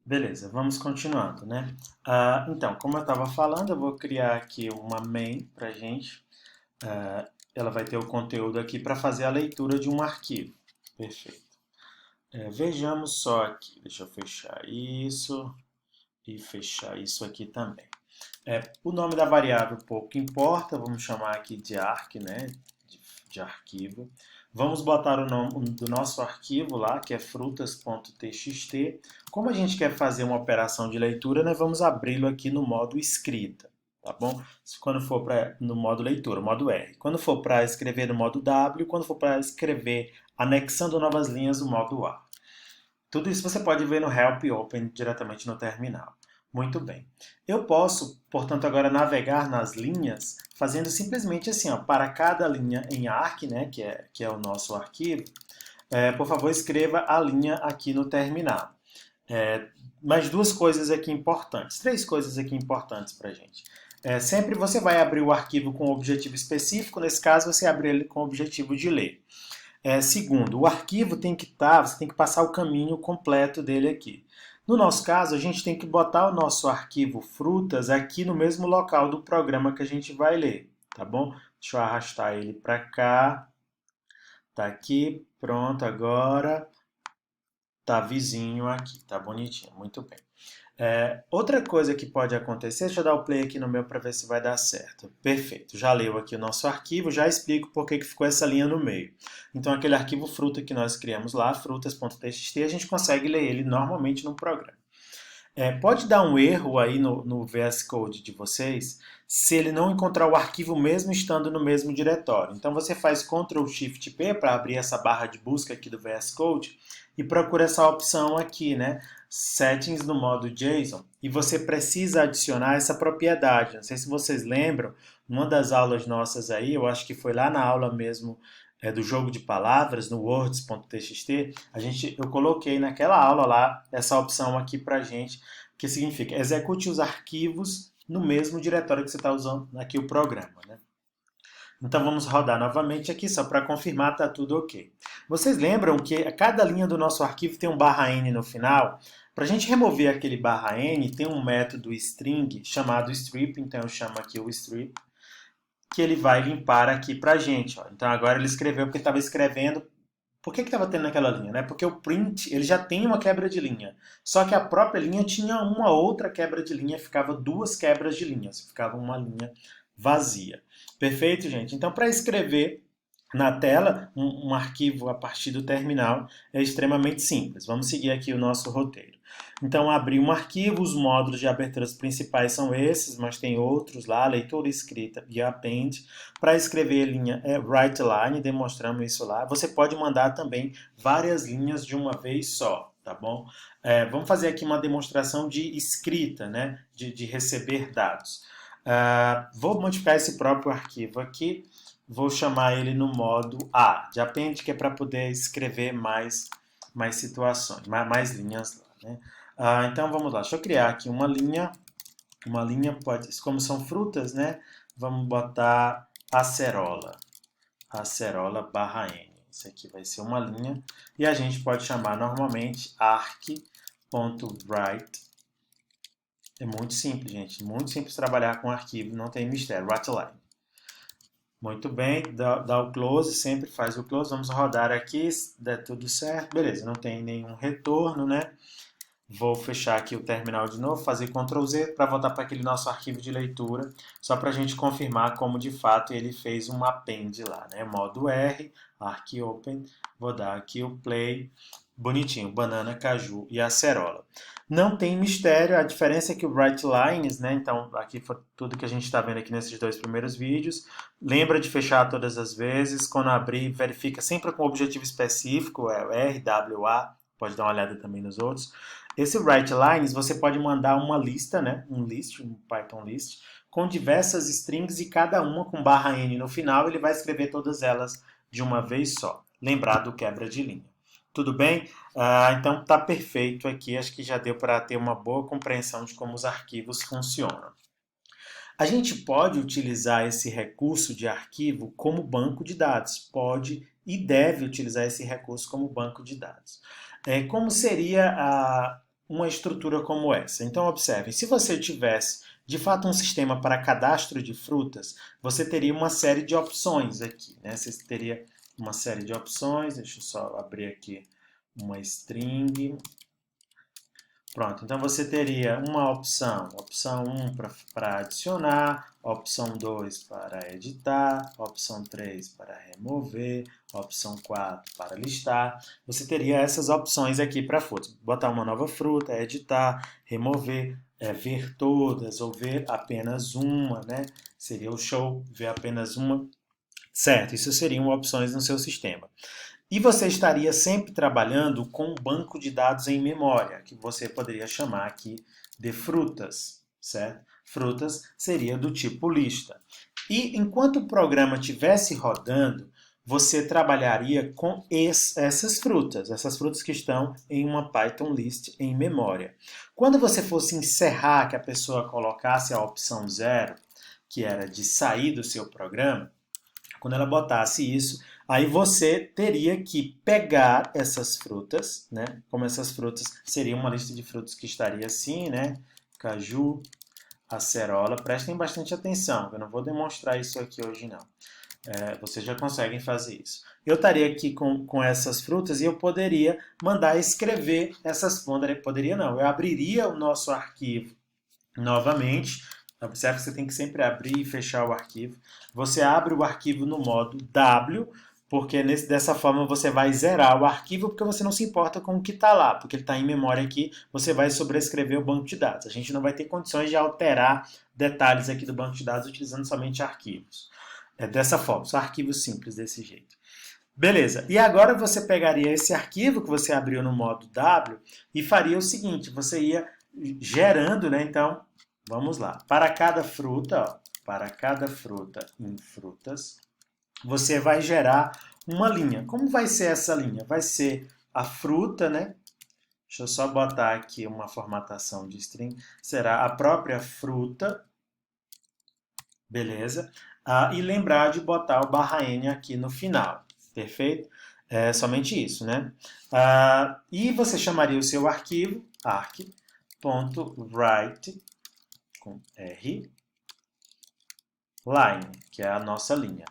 Beleza, vamos continuando, né? Então, como eu estava falando, eu vou criar aqui uma main para gente. Ela vai ter o conteúdo aqui para fazer a leitura de um arquivo. Perfeito. Vejamos só aqui. Deixa eu fechar isso e fechar isso aqui também. O nome da variável pouco importa, vamos chamar aqui de arc, né? De arquivo. Vamos botar o nome do nosso arquivo lá, que é frutas.txt. Como a gente quer fazer uma operação de leitura, nós vamos abri-lo aqui no modo escrita, tá bom? Quando for no modo leitura, modo R. Quando for para escrever no modo W, quando for para escrever anexando novas linhas, o modo A. Tudo isso você pode ver no Help Open diretamente no terminal. Muito bem. Eu posso, portanto, agora navegar nas linhas fazendo simplesmente assim, ó, para cada linha em ARC, né, que é o nosso arquivo, por favor, escreva a linha aqui no terminal. É, mais duas coisas aqui importantes, três coisas aqui importantes para a gente. Sempre você vai abrir o arquivo com um objetivo específico, nesse caso você abre ele com o objetivo de ler. Segundo, o arquivo tem que estar, você tem que passar o caminho completo dele aqui. No nosso caso, a gente tem que botar o nosso arquivo frutas aqui no mesmo local do programa que a gente vai ler, tá bom? Deixa eu arrastar ele para cá. Tá aqui, pronto, agora tá vizinho aqui, tá bonitinho, muito bem. Outra coisa que pode acontecer, deixa eu dar o play aqui no meu para ver se vai dar certo. Perfeito, já leu aqui o nosso arquivo, já explico por que ficou essa linha no meio. Então, aquele arquivo fruta que nós criamos lá, frutas.txt, a gente consegue ler ele normalmente no programa. Pode dar um erro aí no VS Code de vocês se ele não encontrar o arquivo mesmo estando no mesmo diretório. Então você faz Ctrl Shift P para abrir essa barra de busca aqui do VS Code e procura essa opção aqui, né? Settings no modo JSON. E você precisa adicionar essa propriedade. Não sei se vocês lembram, numa das aulas nossas aí, eu acho que foi lá na aula mesmo do jogo de palavras, no words.txt, eu coloquei naquela aula lá essa opção aqui para gente, que significa execute os arquivos no mesmo diretório que você está usando aqui o programa, né? Então vamos rodar novamente aqui só para confirmar está tudo ok. Vocês lembram que a cada linha do nosso arquivo tem um barra "n" no final? Para a gente remover aquele barra "n, tem um método string chamado strip, então eu chamo aqui o strip, que ele vai limpar aqui para a gente. Ó. Então agora ele escreveu porque estava escrevendo. Por que estava tendo naquela linha? Né? Porque o print ele já tem uma quebra de linha. Só que a própria linha tinha uma outra quebra de linha, ficava duas quebras de linhas, ficava uma linha vazia. Perfeito, gente? Então, para escrever na tela um arquivo a partir do terminal é extremamente simples. Vamos seguir aqui o nosso roteiro. Então, abri um arquivo, os módulos de aberturas principais são esses, mas tem outros lá, leitura escrita e append. Para escrever linha write line, demonstramos isso lá. Você pode mandar também várias linhas de uma vez só, tá bom? Vamos fazer aqui uma demonstração de escrita, né? De receber dados. Vou modificar esse próprio arquivo aqui, vou chamar ele no modo A, de append, que é para poder escrever mais situações, mais linhas lá, né? Então vamos lá, deixa eu criar aqui uma linha pode, como são frutas, né? Vamos botar acerola barra N. Isso aqui vai ser uma linha e a gente pode chamar normalmente arc.write. É muito simples, gente, muito simples trabalhar com arquivo, não tem mistério, writeline. Muito bem, dá o close, sempre faz o close. Vamos rodar aqui, se der tudo certo. Beleza, não tem nenhum retorno, né? Vou fechar aqui o terminal de novo, fazer Ctrl Z para voltar para aquele nosso arquivo de leitura, só para a gente confirmar como de fato ele fez um append lá, né? Modo R, Arc Open, vou dar aqui o play, bonitinho, banana, caju e acerola. Não tem mistério, a diferença é que o write lines, né? Então aqui foi tudo que a gente está vendo aqui nesses dois primeiros vídeos. Lembra de fechar todas as vezes, quando abrir, verifica sempre com um objetivo específico, é o R, W, A, pode dar uma olhada também nos outros. Esse write lines você pode mandar uma lista, né? Um Python list, com diversas strings e cada uma com barra "n" no final, ele vai escrever todas elas de uma vez só. Lembrar do quebra de linha. Tudo bem? Então tá perfeito aqui, acho que já deu para ter uma boa compreensão de como os arquivos funcionam. A gente pode utilizar esse recurso de arquivo como banco de dados, pode e deve utilizar esse recurso como banco de dados. Como seria uma estrutura como essa. Então, observem, se você tivesse, de fato, um sistema para cadastro de frutas, você teria uma série de opções aqui, né? Você teria uma série de opções, deixa eu só abrir aqui uma string. Pronto, então você teria uma opção 1 para adicionar, opção 2 para editar, opção 3 para remover, opção 4 para listar. Você teria essas opções aqui para frutas. Botar uma nova fruta, editar, remover, ver todas ou ver apenas uma, né? Seria o show, ver apenas uma. Certo, isso seriam opções no seu sistema. E você estaria sempre trabalhando com um banco de dados em memória, que você poderia chamar aqui de frutas, certo? Frutas seria do tipo lista. E enquanto o programa estivesse rodando, você trabalharia com essas frutas que estão em uma Python list em memória. Quando você fosse encerrar, que a pessoa colocasse a opção 0, que era de sair do seu programa, quando ela botasse isso, aí você teria que pegar essas frutas, né? Como essas frutas seria uma lista de frutas que estaria assim, né? Caju, acerola. Prestem bastante atenção, eu não vou demonstrar isso aqui hoje não. Vocês já conseguem fazer isso. Eu estaria aqui com essas frutas e eu poderia mandar escrever essas... Poderia não, eu abriria o nosso arquivo novamente. Observe que você tem que sempre abrir e fechar o arquivo. Você abre o arquivo no modo W, porque dessa forma você vai zerar o arquivo, porque você não se importa com o que está lá, porque ele está em memória aqui, você vai sobrescrever o banco de dados. A gente não vai ter condições de alterar detalhes aqui do banco de dados utilizando somente arquivos. Dessa forma, só arquivos simples desse jeito. Beleza, e agora você pegaria esse arquivo que você abriu no modo W e faria o seguinte, você ia gerando, né, então... Vamos lá. Para cada fruta, em frutas, você vai gerar uma linha. Como vai ser essa linha? Vai ser a fruta, né? Deixa eu só botar aqui uma formatação de string. Será a própria fruta. Beleza? E lembrar de botar o /n aqui no final. Perfeito? É somente isso, né? E você chamaria o seu arquivo, arc.write com R, line, que é a nossa linha.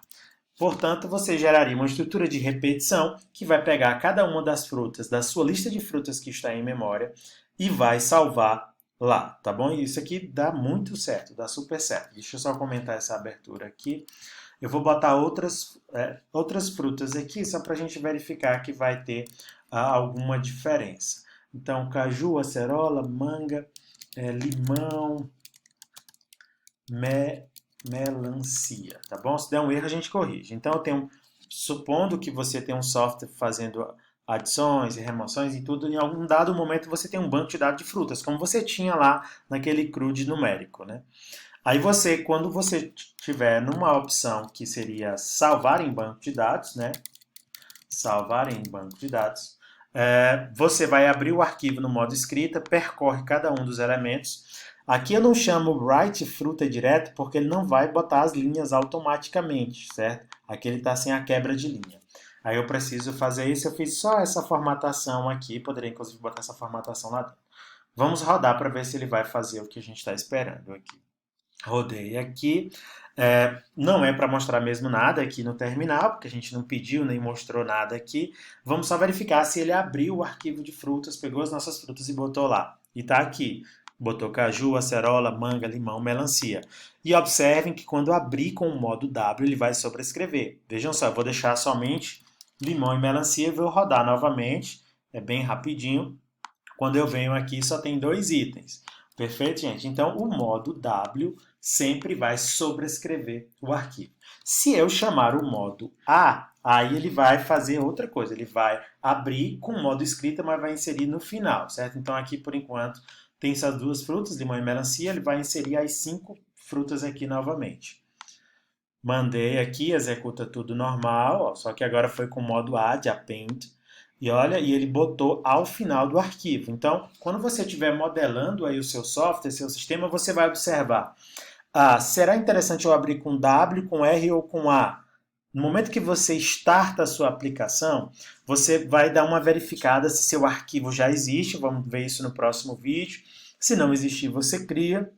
Portanto, você geraria uma estrutura de repetição que vai pegar cada uma das frutas da sua lista de frutas que está em memória e vai salvar lá, tá bom? E isso aqui dá muito certo, dá super certo. Deixa eu só comentar essa abertura aqui. Eu vou botar outras frutas aqui só para a gente verificar que vai ter alguma diferença. Então, caju, acerola, manga, limão, melancia, tá bom? Se der um erro, a gente corrige. Então, supondo que você tem um software fazendo adições e remoções e tudo, em algum dado momento você tem um banco de dados de frutas, como você tinha lá naquele CRUD numérico, né? Aí quando você tiver numa opção que seria salvar em banco de dados, né? Salvar em banco de dados, você vai abrir o arquivo no modo escrita, percorre cada um dos elementos. Aqui eu não chamo write fruta direto porque ele não vai botar as linhas automaticamente, certo? Aqui ele está sem a quebra de linha. Aí eu preciso fazer isso, eu fiz só essa formatação aqui, poderia inclusive botar essa formatação lá dentro. Vamos rodar para ver se ele vai fazer o que a gente está esperando aqui. Rodei aqui. Não é para mostrar mesmo nada aqui no terminal, porque a gente não pediu nem mostrou nada aqui. Vamos só verificar se ele abriu o arquivo de frutas, pegou as nossas frutas e botou lá. E está aqui. Botou caju, acerola, manga, limão, melancia. E observem que quando abrir com o modo W, ele vai sobrescrever. Vejam só, eu vou deixar somente limão e melancia e vou rodar novamente. É bem rapidinho. Quando eu venho aqui, só tem 2 itens. Perfeito, gente? Então, o modo W sempre vai sobrescrever o arquivo. Se eu chamar o modo A, aí ele vai fazer outra coisa. Ele vai abrir com o modo escrita, mas vai inserir no final, certo? Então, aqui, por enquanto, tem essas 2 frutas, limão e melancia. Ele vai inserir as 5 frutas aqui novamente. Mandei aqui, executa tudo normal, ó, só que agora foi com o modo A, de append. E olha, e ele botou ao final do arquivo. Então, quando você estiver modelando aí o seu software, seu sistema, você vai observar. Será interessante eu abrir com W, com R ou com A? No momento que você starta a sua aplicação, você vai dar uma verificada se seu arquivo já existe, vamos ver isso no próximo vídeo. Se não existir, você cria,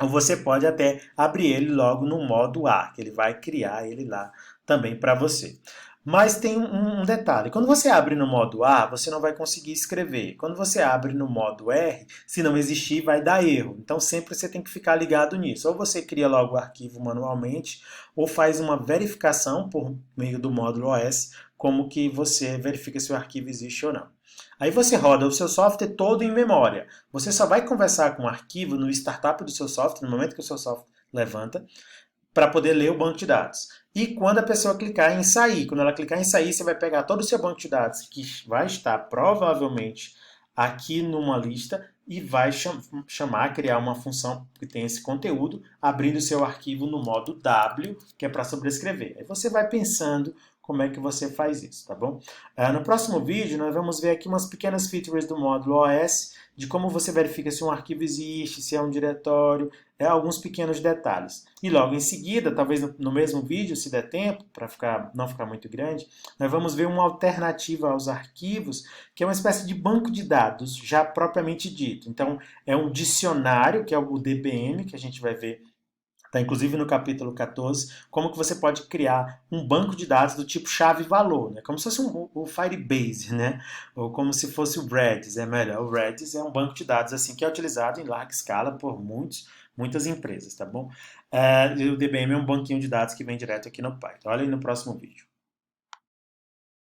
ou você pode até abrir ele logo no modo A, que ele vai criar ele lá também para você. Mas tem um detalhe, quando você abre no modo A, você não vai conseguir escrever. Quando você abre no modo R, se não existir, vai dar erro. Então sempre você tem que ficar ligado nisso. Ou você cria logo o arquivo manualmente, ou faz uma verificação por meio do módulo OS, como que você verifica se o arquivo existe ou não. Aí você roda o seu software todo em memória. Você só vai conversar com o arquivo no startup do seu software, no momento que o seu software levanta, para poder ler o banco de dados. E quando a pessoa clicar em sair, quando ela clicar em sair, você vai pegar todo o seu banco de dados, que vai estar provavelmente aqui numa lista, e vai chamar, criar uma função que tem esse conteúdo, abrindo o seu arquivo no modo W, que é para sobrescrever. Aí você vai pensando como é que você faz isso, tá bom? No próximo vídeo, nós vamos ver aqui umas pequenas features do módulo OS, de como você verifica se um arquivo existe, se é um diretório, alguns pequenos detalhes. E logo em seguida, talvez no mesmo vídeo, se der tempo, para não ficar muito grande, nós vamos ver uma alternativa aos arquivos, que é uma espécie de banco de dados, já propriamente dito. Então, é um dicionário, que é o DBM, que a gente vai ver. Está inclusive no capítulo 14, como que você pode criar um banco de dados do tipo chave-valor, né? Como se fosse o Firebase, né? Ou como se fosse o Redis, é melhor. O Redis é um banco de dados assim que é utilizado em larga escala por muitas empresas, tá bom? E o DBM é um banquinho de dados que vem direto aqui no Python. Olha aí no próximo vídeo.